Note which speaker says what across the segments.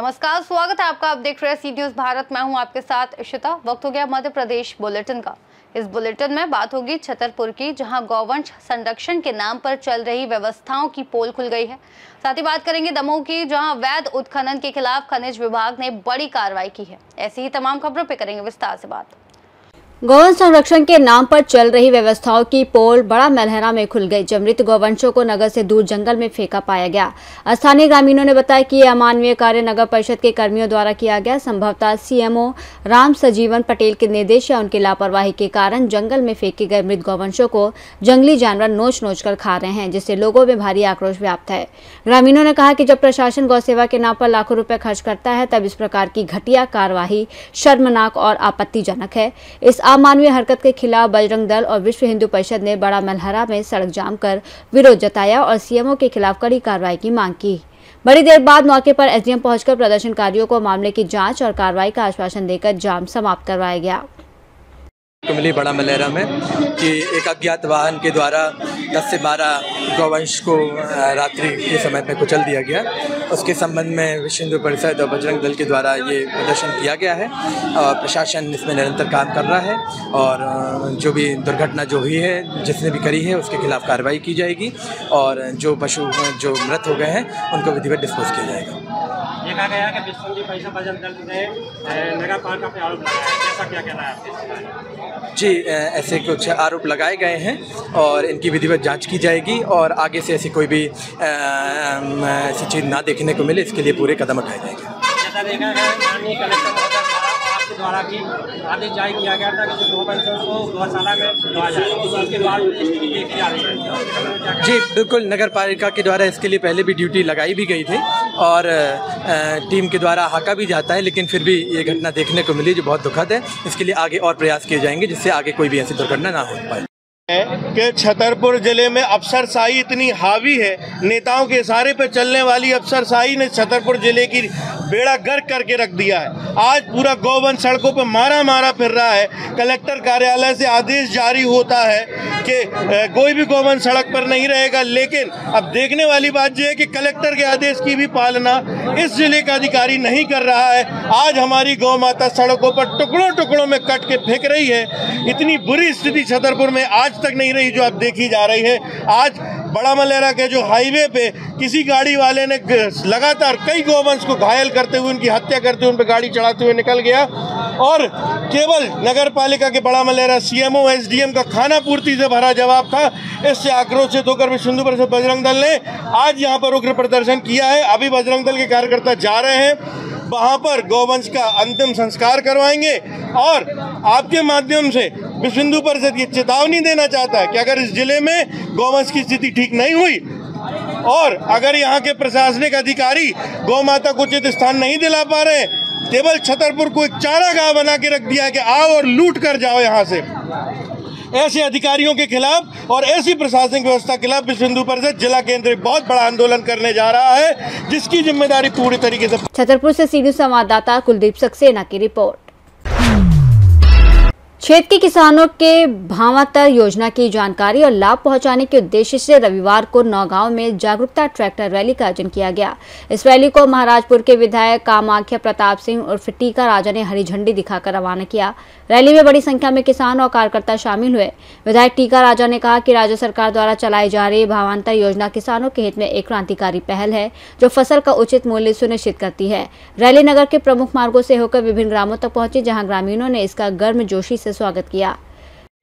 Speaker 1: नमस्कार, स्वागत है आपका। आप देख रहे हैं सी न्यूज़ भारत। मैं हूं आपके साथ इशिता। वक्त हो गया मध्य प्रदेश बुलेटिन का। इस बुलेटिन में बात होगी छतरपुर की, जहां गौवंश संरक्षण के नाम पर चल रही व्यवस्थाओं की पोल खुल गई है। साथ ही बात करेंगे दमोह की, जहां अवैध उत्खनन के खिलाफ खनिज विभाग ने बड़ी कार्रवाई की है। ऐसी ही तमाम खबरों पर करेंगे विस्तार से बात।
Speaker 2: गौवंश संरक्षण के नाम पर चल रही व्यवस्थाओं की पोल बड़ा मेलहरा में खुल गई, जब मृत गौवंशों को नगर से दूर जंगल में फेंका पाया गया। स्थानीय ग्रामीणों ने बताया कि यह अमानवीय कार्य नगर परिषद के कर्मियों द्वारा किया गया। संभवतः सीएमओ राम सजीवन पटेल के निर्देश या उनकी लापरवाही के कारण जंगल में फेंके गए मृत गौवंशों को जंगली जानवर नोच नोच कर खा रहे हैं, जिससे लोगों में भारी आक्रोश व्याप्त है। ग्रामीणों ने कहा कि जब प्रशासन गौ सेवा के नाम पर लाखों रुपए खर्च करता है, तब इस प्रकार की घटिया कार्यवाही शर्मनाक और आपत्तिजनक है। इस अमानवीय हरकत के खिलाफ बजरंग दल और विश्व हिंदू परिषद ने बड़ा मेलहरा में सड़क जाम कर विरोध जताया और सीएमओ के खिलाफ कड़ी कार्रवाई की मांग की। बड़ी देर बाद मौके पर एसडीएम पहुंचकर प्रदर्शनकारियों को मामले की जांच और कार्रवाई का आश्वासन देकर जाम समाप्त करवाया गया।
Speaker 3: मिली बड़ा मेलहरा में कि एक अज्ञात वाहन के द्वारा 10 से 12 गौवंश को रात्रि के समय पे कुचल दिया गया। उसके संबंध में विश्व हिंदू परिषद और बजरंग दल के द्वारा ये प्रदर्शन किया गया है और प्रशासन इसमें निरंतर काम कर रहा है और जो भी दुर्घटना जो हुई है, जिसने भी करी है, उसके खिलाफ कार्रवाई की जाएगी और जो पशु जो मृत हो गए हैं उनको विधिवत डिस्पोज किया जाएगा।
Speaker 4: देखा गया कि विश्व हिंदू परिषद बजरंग दल ने नगर पालिका पे आरोप लगाया है, कैसा क्या कहना है आपके?
Speaker 3: जी, ऐसे कुछ आरोप लगाए गए हैं और इनकी विधिवत जांच की जाएगी और आगे से ऐसी कोई भी ऐसी चीज़ ना देखने को मिले, इसके लिए पूरे कदम उठाए जाएंगे।
Speaker 4: जैसा देखा गया माननीय कलेक्टर आपके द्वारा की आदेश जारी किया गया था कि जो गौवंशों को गौशाला में रखा जाए, उसके बाद देखी जा रही है।
Speaker 3: जी बिल्कुल, नगर पालिका के द्वारा इसके लिए पहले भी ड्यूटी लगाई भी गई थी और टीम के द्वारा हाका भी जाता है, लेकिन फिर भी ये घटना देखने को मिली जो बहुत दुखद है। इसके लिए आगे और प्रयास किए जाएंगे जिससे आगे कोई भी ऐसी दुर्घटना ना हो पाए।
Speaker 5: कि छतरपुर जिले में अफसरशाही इतनी हावी है, नेताओं के इशारे पर चलने वाली अफसरशाही ने छतरपुर जिले की बेड़ा गर्क करके रख दिया है। आज पूरा गौवंश सड़कों पर मारा फिर रहा है। कलेक्टर कार्यालय से आदेश जारी होता है कि कोई भी गौवंश सड़क पर नहीं रहेगा, लेकिन अब देखने वाली बात यह है कि कलेक्टर के आदेश की भी पालना इस जिले का अधिकारी नहीं कर रहा है। आज हमारी गौ माता सड़कों पर टुकड़ों टुकड़ों में कट के फेंक रही है। इतनी बुरी स्थिति छतरपुर में आज तक नहीं रही जो अब देखी जा रही है। आज बड़ा मेलहरा के जो हाईवे पे किसी गाड़ी वाले ने लगातार कई गौवंश को घायल करते हुए, उनकी हत्या करते हुए, उन पर गाड़ी चढ़ाते हुए निकल गया और केवल नगर पालिका के बड़ा मेलहरा सीएमओ एसडीएम का खाना पूर्ति से भरा जवाब था। इससे आक्रोशित होकर विश्व हिंदू परिषद बजरंग दल ने आज यहाँ पर उग्र प्रदर्शन किया है। अभी बजरंग दल के कार्यकर्ता जा रहे हैं, वहाँ पर गौवंश का अंतिम संस्कार करवाएंगे और आपके माध्यम से विश्व हिंदू परिषद ये चेतावनी देना चाहता है कि अगर इस जिले में गौवंश की स्थिति ठीक नहीं हुई और अगर यहाँ के प्रशासनिक अधिकारी गौ माता को उचित स्थान नहीं दिला पा रहे, केवल छतरपुर को एक चारागाह बना के रख दिया है कि आओ और लूट कर जाओ यहाँ से, ऐसे अधिकारियों के खिलाफ और ऐसी प्रशासनिक व्यवस्था के खिलाफ विश्व हिंदू परिषद जिला केंद्र बहुत बड़ा आंदोलन करने जा रहा है, जिसकी जिम्मेदारी पूरी तरीके से।
Speaker 2: छतरपुर से सी न्यूज़ संवाददाता कुलदीप सक्सेना की रिपोर्ट। क्षेत्र के किसानों के भावांतर योजना की जानकारी और लाभ पहुंचाने के उद्देश्य से रविवार को नौगांव में जागरूकता ट्रैक्टर रैली का आयोजन किया गया। इस रैली को महाराजपुर के विधायक कामाख्या प्रताप सिंह उर्फ टीका राजा ने हरी झंडी दिखाकर रवाना किया। रैली में बड़ी संख्या में किसान और कार्यकर्ता शामिल हुए। विधायक टीका राजा ने कहा कि राज्य सरकार द्वारा चलाई जा रही भावांतर योजना किसानों के हित में एक क्रांतिकारी पहल है, जो फसल का उचित मूल्य सुनिश्चित करती है। रैली नगर के प्रमुख मार्गों से होकर विभिन्न ग्रामों तक पहुंची, जहां ग्रामीणों ने इसका गर्मजोशी से स्वागत किया।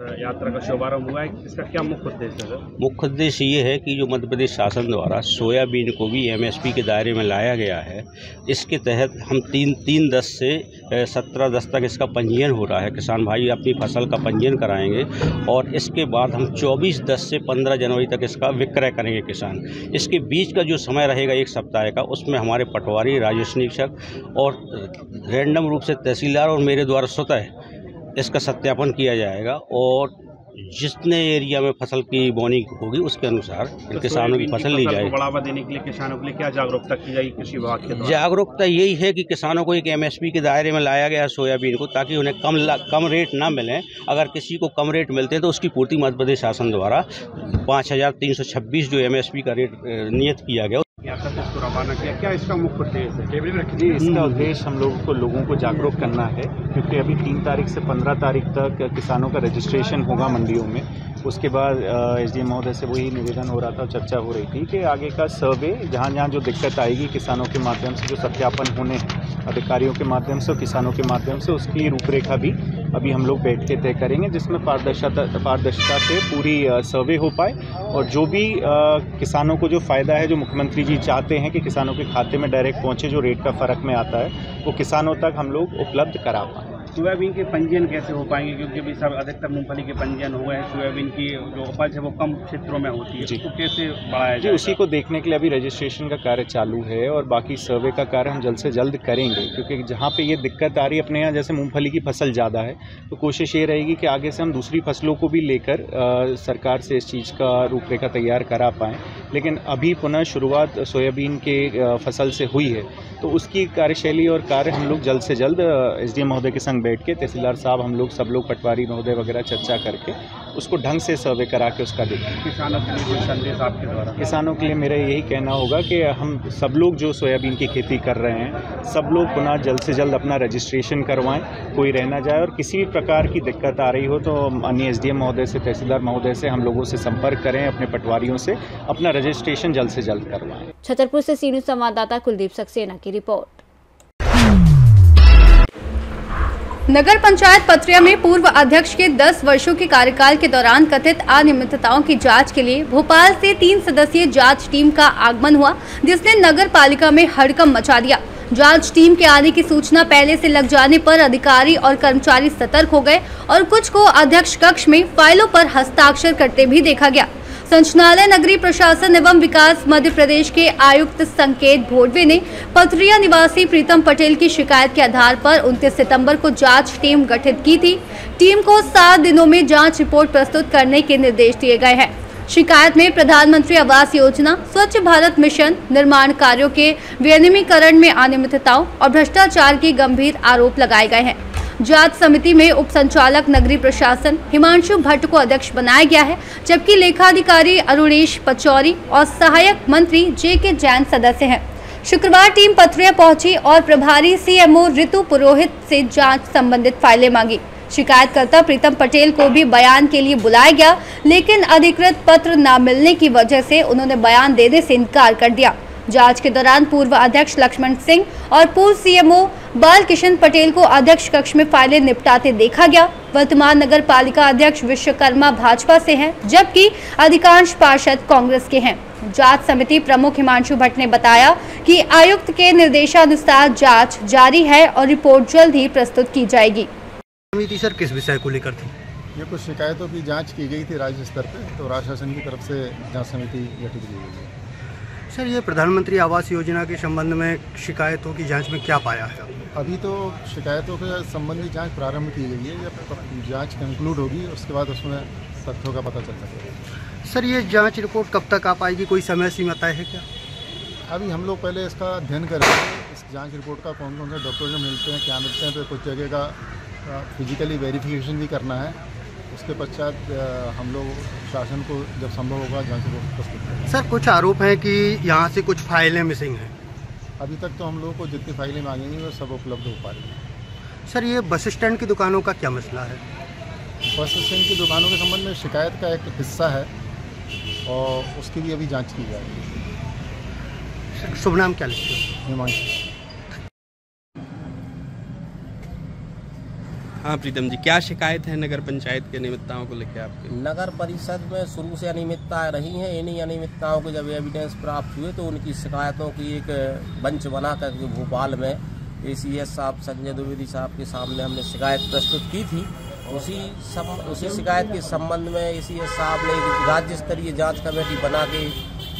Speaker 4: यात्रा का शुभारंभ हुआ है, इसका क्या मुख्य उद्देश्य है?
Speaker 6: मुख्य उद्देश्य ये है कि जो मध्य प्रदेश शासन द्वारा सोयाबीन को भी एमएसपी के दायरे में लाया गया है, इसके तहत हम 3/10 से 17/10 तक इसका पंजीयन हो रहा है। किसान भाई अपनी फसल का पंजीयन कराएंगे और इसके बाद हम 24/10 से 15 जनवरी तक इसका विक्रय करेंगे किसान। इसके बीच का जो समय रहेगा 1 सप्ताह का, उसमें हमारे पटवारी, राजस्व निरीक्षक और रैंडम रूप से तहसीलदार और मेरे द्वारा स्वतः इसका सत्यापन किया जाएगा और जितने एरिया में फसल की बोनी होगी उसके अनुसार किसानों की फसल ली जाएगी।
Speaker 4: बढ़ावा देने के लिए किसानों के लिए क्या जागरूकता की जाएगी कृषि विभाग के द्वारा?
Speaker 6: जागरूकता यही है कि किसानों को एक एमएसपी के दायरे में लाया गया है सोयाबीन को, ताकि उन्हें कम रेट ना मिले। अगर किसी को कम रेट मिलते हैं तो उसकी पूर्ति मध्य प्रदेश शासन द्वारा 5326 जो एमएसपी का रेट नियत किया गया।
Speaker 7: तक इसको रवाना किया, क्या इसका मुख्य उद्देश्य है? जी, इसका उद्देश्य हम लोगों को लोगों को जागरूक करना है, क्योंकि अभी 3 तारीख से 15 तारीख तक किसानों का रजिस्ट्रेशन होगा मंडियों में। उसके बाद एसडीएम महोदय से वही निवेदन हो रहा था, चर्चा हो रही थी कि आगे का सर्वे जहाँ जहाँ जो दिक्कत आएगी किसानों के माध्यम से, जो सत्यापन होने अधिकारियों के माध्यम से और किसानों के माध्यम से, उसकी रूपरेखा भी अभी हम लोग बैठ के तय करेंगे, जिसमें पारदर्शिता से पूरी सर्वे हो पाए और जो भी किसानों को जो फ़ायदा है, जो मुख्यमंत्री जी चाहते हैं कि किसानों के खाते में डायरेक्ट पहुँचे, जो रेट का फ़र्क में आता है, वो किसानों तक हम लोग उपलब्ध करा पाएँ। सोयाबीन के पंजीयन कैसे हो पाएंगे, क्योंकि अभी सब अधिकतर मूंगफली के पंजीयन हो गए हैं, सोयाबीन की जो उपज है वो कम क्षेत्रों में होती है, तो कैसे बढ़ाया जाए?
Speaker 6: उसी को देखने के लिए अभी रजिस्ट्रेशन का कार्य चालू है और बाकी सर्वे का कार्य हम जल्द से जल्द करेंगे, क्योंकि जहाँ पे ये दिक्कत आ रही है अपने यहाँ, जैसे मूंगफली की फसल ज़्यादा है, तो कोशिश ये रहेगी कि आगे से हम दूसरी फसलों को भी लेकर सरकार से इस चीज़ का रूपरेखा तैयार करा पाएँ। लेकिन अभी पुनः शुरुआत सोयाबीन के फसल से हुई है, तो उसकी कार्यशैली और कार्य हम लोग जल्द से जल्द एसडीएम महोदय के संग बैठ के, तहसीलदार साहब, हम लोग सब लोग पटवारी महोदय वगैरह चर्चा करके उसको ढंग से सर्वे करा के उसका देखें।
Speaker 7: किसानों के लिए कोई संदेश आपके द्वारा?
Speaker 6: किसानों के लिए मेरा यही कहना होगा कि हम सब लोग जो सोयाबीन की खेती कर रहे हैं, सब लोग पुनः जल्द से जल्द अपना रजिस्ट्रेशन करवाएं, कोई रह ना जाए, और किसी भी प्रकार की दिक्कत आ रही हो तो अन्य एसडीएम महोदय से, तहसीलदार महोदय से हम लोगों से संपर्क करें, अपने पटवारियों से अपना रजिस्ट्रेशन जल्द से जल्द करवाएं।
Speaker 2: छतरपुर से सी न्यूज़ संवाददाता कुलदीप सक्सेना की रिपोर्ट।
Speaker 1: नगर पंचायत पथरिया में पूर्व अध्यक्ष के 10 वर्षों के कार्यकाल के दौरान कथित अनियमितताओं की जांच के लिए भोपाल से 3 सदस्यीय जांच टीम का आगमन हुआ, जिसने नगर पालिका में हड़कंप मचा दिया। जांच टीम के आने की सूचना पहले से लग जाने पर अधिकारी और कर्मचारी सतर्क हो गए और कुछ को अध्यक्ष कक्ष में फाइलों पर हस्ताक्षर करते भी देखा गया। संचालय नगरीय प्रशासन एवं विकास मध्य प्रदेश के आयुक्त संकेत भोडवे ने पथरिया निवासी प्रीतम पटेल की शिकायत के आधार पर 29 सितंबर को जांच टीम गठित की थी। टीम को 7 दिनों में जांच रिपोर्ट प्रस्तुत करने के निर्देश दिए गए हैं। शिकायत में प्रधानमंत्री आवास योजना, स्वच्छ भारत मिशन, निर्माण कार्यों के विनियमीकरण में अनियमितताओं और भ्रष्टाचार के गंभीर आरोप लगाए गए हैं। जांच समिति में उप संचालक नगरीय प्रशासन हिमांशु भट्ट को अध्यक्ष बनाया गया है, जबकि लेखाधिकारी अरुणेश पचौरी और सहायक मंत्री जे.के. जैन सदस्य हैं। शुक्रवार टीम पथरिया पहुंची और प्रभारी सीएमओ ऋतु पुरोहित से जांच संबंधित फाइलें मांगी। शिकायतकर्ता प्रीतम पटेल को भी बयान के लिए बुलाया गया, लेकिन अधिकृत पत्र न मिलने की वजह से उन्होंने बयान देने से इनकार कर दिया। जांच के दौरान पूर्व अध्यक्ष लक्ष्मण सिंह और पूर्व सीएमओ बालकिशन पटेल को अध्यक्ष कक्ष में फाइलें निपटाते देखा गया। वर्तमान नगर पालिका अध्यक्ष विश्वकर्मा भाजपा से हैं, जबकि अधिकांश पार्षद कांग्रेस के हैं। जांच समिति प्रमुख हिमांशु भट्ट ने बताया कि आयुक्त के निर्देशानुसार जांच जारी है और रिपोर्ट जल्द ही प्रस्तुत की जाएगी।
Speaker 8: समिति सर किस विषय को लेकर थी?
Speaker 9: ये कुछ शिकायतों की जांच की गई थी राज्य स्तर पे, तो राज्य शासन की तरफ से जांच समिति गठित की गई है।
Speaker 8: सर, ये प्रधानमंत्री आवास योजना के संबंध में शिकायतों की जांच में क्या पाया है?
Speaker 9: अभी तो शिकायतों के संबंधी जांच प्रारंभ की गई है। जब जांच कंक्लूड होगी उसके बाद उसमें तथ्यों का पता चल सकेगा।
Speaker 8: सर, ये जांच रिपोर्ट कब तक आ पाएगी? कोई समय सीमा तय है क्या?
Speaker 9: अभी हम लोग पहले इसका अध्ययन करेंगे, इस जांच रिपोर्ट का कौन कौन से डॉक्यूमेंट मिलते हैं, क्या मिलते हैं, तो कुछ जगह का फिजिकली वेरिफिकेशन भी करना है। उसके पश्चात हम लोग शासन को जब संभव होगा जांच रिपोर्ट प्रस्तुत करेंगे।
Speaker 8: सर, कुछ आरोप हैं कि यहाँ से कुछ फाइलें मिसिंग हैं।
Speaker 9: अभी तक तो हम लोगों को जितनी फाइलें मांगेंगी वो सब उपलब्ध हो पा रही है।
Speaker 8: सर, ये बस स्टैंड की दुकानों का क्या मसला है?
Speaker 9: बस स्टैंड की दुकानों के संबंध में शिकायत का एक हिस्सा है और उसकी भी अभी जांच की जाएगी।
Speaker 8: शुभ नाम क्या लिखते हो?
Speaker 9: हिमांशु।
Speaker 10: हाँ प्रीतम जी, क्या शिकायत है नगर पंचायत के अनियमितताओं को लेकर आपके?
Speaker 4: नगर परिषद में शुरू से अनियमितताएं रही हैं। इन्हीं अनियमितताओं के जब एविडेंस प्राप्त हुए तो उनकी शिकायतों की एक मंच बना करके भोपाल में एसीएस साहब संजय द्विवेदी साहब के सामने हमने शिकायत प्रस्तुत की थी। उसी शिकायत के संबंध में एसीएस साहब ने एक राज्य स्तरीय जाँच कमेटी बना के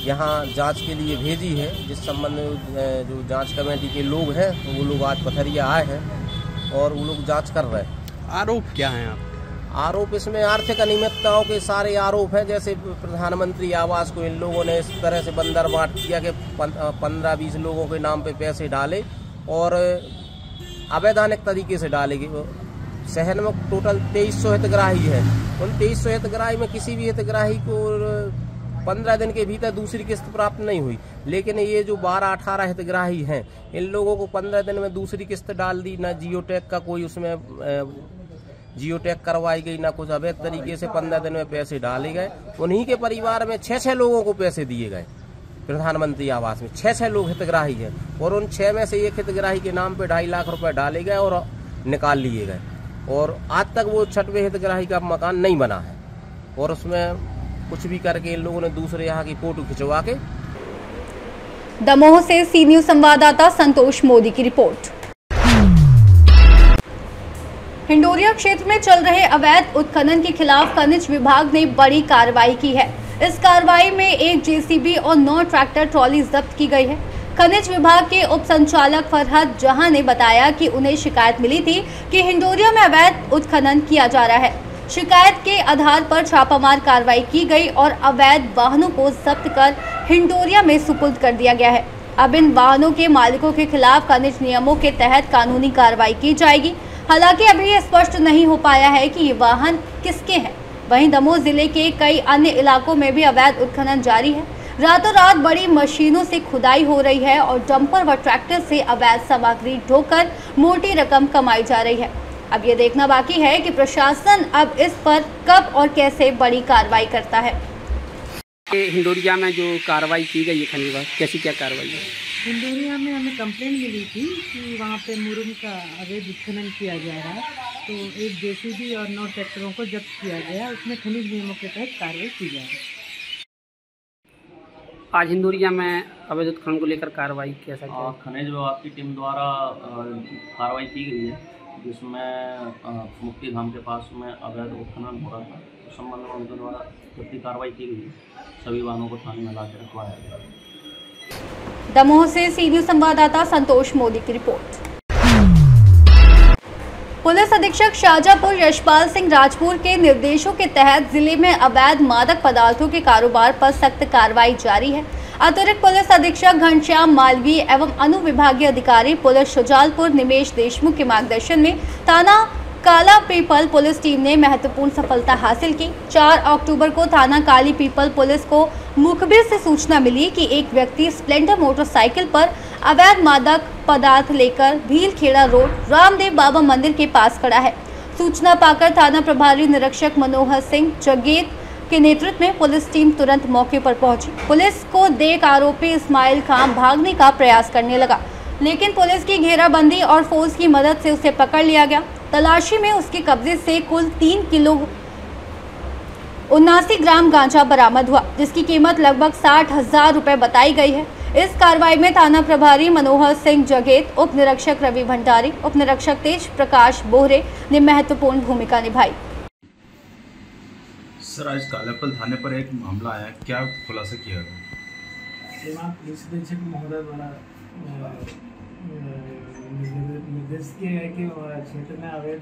Speaker 4: यहाँ जाँच के लिए भेजी है, जिस संबंध में जो जाँच कमेटी के लोग हैं तो वो लोग आज पथरिया आए हैं और वो लोग जांच कर रहे हैं।
Speaker 10: आरोप क्या हैं आप?
Speaker 4: आरोप इसमें आर्थिक अनियमितताओं के सारे आरोप हैं। जैसे प्रधानमंत्री आवास को इन लोगों ने इस तरह से बंदरबाट किया कि 15-20 लोगों के नाम पे पैसे डाले और अवैधानिक तरीके से डाले गए। शहर में टोटल 2300 हितग्राही है। उन 2300 हितग्राही में किसी भी हितग्राही को 15 दिन के भीतर दूसरी किस्त प्राप्त नहीं हुई। लेकिन ये जो 12-18 हितग्राही हैं, इन लोगों को 15 दिन में दूसरी किस्त डाल दी, ना जियो टैग का कोई उसमें जियो टैग करवाई गई, ना कुछ अवैध तरीके से 15 दिन में पैसे डाले गए। उन्हीं के परिवार में 6-6 लोगों को पैसे दिए गए प्रधानमंत्री आवास में। 6-6 लोग हितग्राही हैं और उन 6 में से एक हितग्राही के नाम पे 2.5 लाख रुपए डाले गए और निकाल लिए गए। और आज तक वो 6वें हितग्राही का मकान नहीं बना है और उसमें कुछ भी करके इन लोगों ने दूसरे यहाँ की फोटो खिंचवा के।
Speaker 1: दमोह से सी न्यूज संवाददाता संतोष मोदी की रिपोर्ट। हिंडोरिया क्षेत्र में चल रहे अवैध उत्खनन के खिलाफ खनिज विभाग ने बड़ी कार्रवाई की है। इस कार्रवाई में एक जेसीबी और 9 ट्रैक्टर ट्रॉली जब्त की गई है। खनिज विभाग के उप संचालक फरहद जहां ने बताया कि उन्हें शिकायत मिली थी कि हिंडोरिया में अवैध उत्खनन किया जा रहा है। शिकायत के आधार पर छापामार कार्रवाई की गई और अवैध वाहनों को जब्त कर हिंडोरिया में सुपुर्द कर दिया गया है। अब इन वाहनों के मालिकों के खिलाफ खनिज नियमों के तहत कानूनी कार्रवाई की जाएगी। हालांकि अभी यह स्पष्ट नहीं हो पाया है कि ये वाहन किसके हैं। वहीं दमोह जिले के कई अन्य इलाकों में भी अवैध उत्खनन जारी है। रातों रात बड़ी मशीनों से खुदाई हो रही है और डंपर व ट्रैक्टर से अवैध सामग्री ढोकर मोटी रकम कमाई जा रही है। अब ये देखना बाकी है कि प्रशासन अब इस पर कब और कैसे बड़ी कार्रवाई करता है।
Speaker 11: हिंडोरिया में जो कार्रवाई की गई है खनिज विभाग, कैसी क्या कार्रवाई है?
Speaker 12: हिंडोरिया में हमें कंप्लेंट मिली थी कि वहाँ पे मुरुम का अवैध उत्खनन किया जा रहा है, तो एक जेसीबी और 9 ट्रैक्टरों को जब्त किया गया। उसमें खनिज नियमों के तहत कार्रवाई की जा रही है।
Speaker 11: आज हिंडोरिया में अवैध उत्खनन को लेकर कार्रवाई कैसा क्या?
Speaker 13: खनिज विभाग की टीम द्वारा कार्रवाई की गई है, जिसमें मुक्ति धाम के पास में अवैध उत्खनन हो रहा था। उस संबंध में उनके द्वारा जब्ती कार्रवाई की गई है। सभी वाहनों को थाने में लाकर रखवाया गया।
Speaker 1: दमोह से सी न्यूज संवाददाता संतोष मोदी की रिपोर्ट। पुलिस अधीक्षक शाहजहांपुर यशपाल सिंह राजपुर के निर्देशों के तहत जिले में अवैध मादक पदार्थों के कारोबार पर सख्त कार्रवाई जारी है। अतिरिक्त पुलिस अधीक्षक घनश्याम मालवीय एवं अनुविभागीय अधिकारी पुलिस शुजालपुर निमेश देशमुख के मार्गदर्शन में थाना काला पीपल पुलिस टीम ने महत्वपूर्ण सफलता हासिल की। 4 अक्टूबर को थाना काली पीपल पुलिस को मुखबिर से सूचना मिली कि एक व्यक्ति स्प्लेंडर मोटरसाइकिल पर अवैध मादक पदार्थ लेकर भीलखेड़ा रोड रामदेव बाबा मंदिर के पास खड़ा है। सूचना पाकर थाना प्रभारी निरीक्षक मनोहर सिंह जगेत के नेतृत्व में पुलिस टीम तुरंत मौके पर पहुंची। पुलिस को देख आरोपी इस्माइल खान भागने का प्रयास करने लगा, लेकिन पुलिस की घेराबंदी और फोर्स की मदद से उसे पकड़ लिया गया। तलाशी में उसके कब्जे से कुल 3 किलो 79 ग्राम गांजा बरामद हुआ, जिसकी कीमत लगभग 60,000 रुपए बताई गई है। इस कार्रवाई में थाना प्रभारी मनोहर सिंह जगेत, उप निरीक्षक रवि भंडारी, उप निरीक्षक तेज प्रकाश बोहरे ने महत्वपूर्ण भूमिका निभाई।
Speaker 14: सर, आज कालापल थाने पर एक मामला आया, क्या खुलासा किया गया?
Speaker 12: श्रीमान पुलिस अधीक्षक महोदय द्वारा निर्देश किया है कि क्षेत्र में अवैध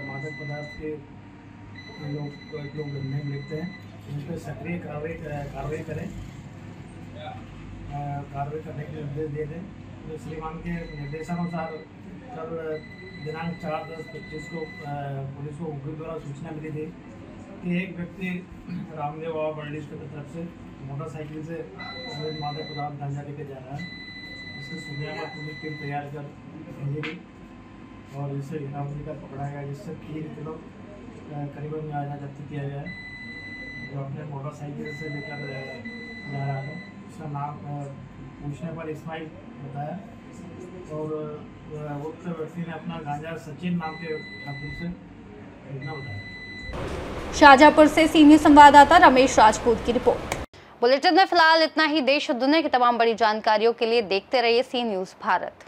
Speaker 12: मादक पदार्थ के लोग धंधे में लिखते हैं, उन पर सक्रिय कार्रवाई करें, कार्रवाई करने के निर्देश दिए थे। तो श्रीमान के निर्देशानुसार कल दिनांक 4/10/25 को पुलिस को मुखबिर द्वारा सूचना मिली थी कि एक व्यक्ति रामदेव बाबा मंदिर की तरफ से मोटरसाइकिल से अवैध मादक पदार्थ गांजा लेके जा रहा है। इसके सूचना पर पुलिस टीम तैयार कर भेजी गई और इसे घेराबंदी कर पकड़ा गया, जिससे 3 किलो करीबन गांजा जब्त किया गया है, जो अपने मोटरसाइकिल से लेकर जा रहा था। उसका नाम पूछने पर इस्माइल बताया और उक्त व्यक्ति ने अपना गांजा सचिन नाम के आदमी से खरीदना बताया।
Speaker 1: शाहजहांपुर से सी न्यूज संवाददाता रमेश राजपूत की रिपोर्ट। बुलेटिन में फिलहाल इतना ही। देश और दुनिया की तमाम बड़ी जानकारियों के लिए देखते रहिए सी न्यूज भारत।